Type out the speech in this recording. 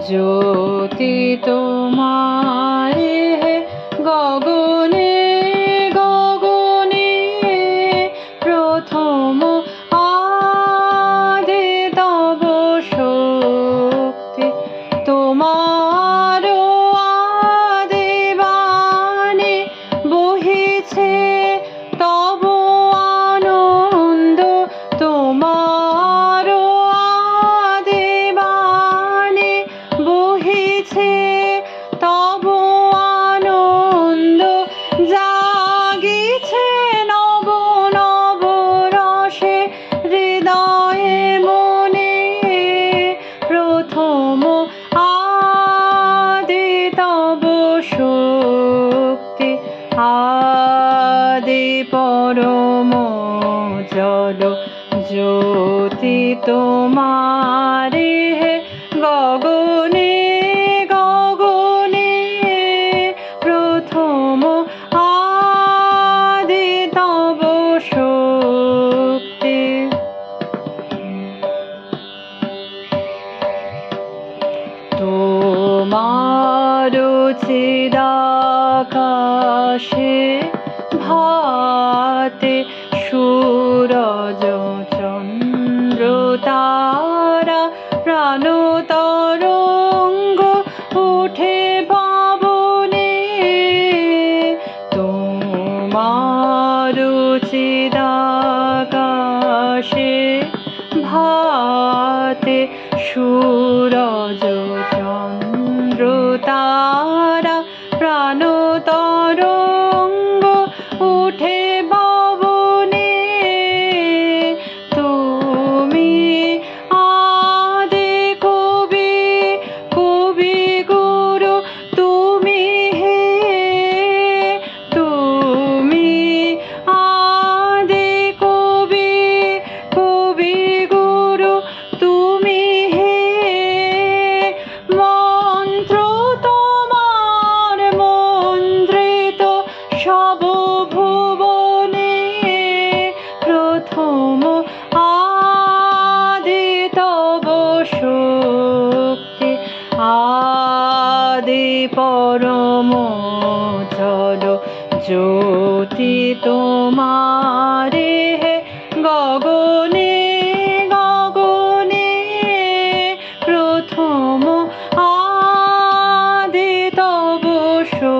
জ্যোতি তোমারে গগনে গগনে প্রথম আদি তব শক্তি তোমার আদি বাণী বহিছে তব আনন্দ তোমার আদি বাণী বহিছে তব আনন্দ জাগিছে নব নব রসে হৃদয়ে মনে প্রথম আদি তব শক্তি আদি পরম জল জ্যোতি তোমারে গগনে গগনে প্রথম আদি তব শক্তি তোমার চিরাকাশে ভাতে সূরজ চন্দ্র তারা প্রাণ তরঙ্গ উঠে পাবনে তোমার চিরাকাশে ভাতে সূরজ চন্দ্র তারা প্রাণ তরঙ্গ উঠে ভবনে তুমি আদি কবি কবি গুরু তুমি হে তুমি আদি কবি কবি গুরু তুমি হে মন্ত্র তোমার মন্ত্রিত সব ভুবনে প্রথম আদি তব শক্তি আদি পরম জল জ্যোতি তোমারে গগনে গগনে প্রথম আদি তব শক্তি।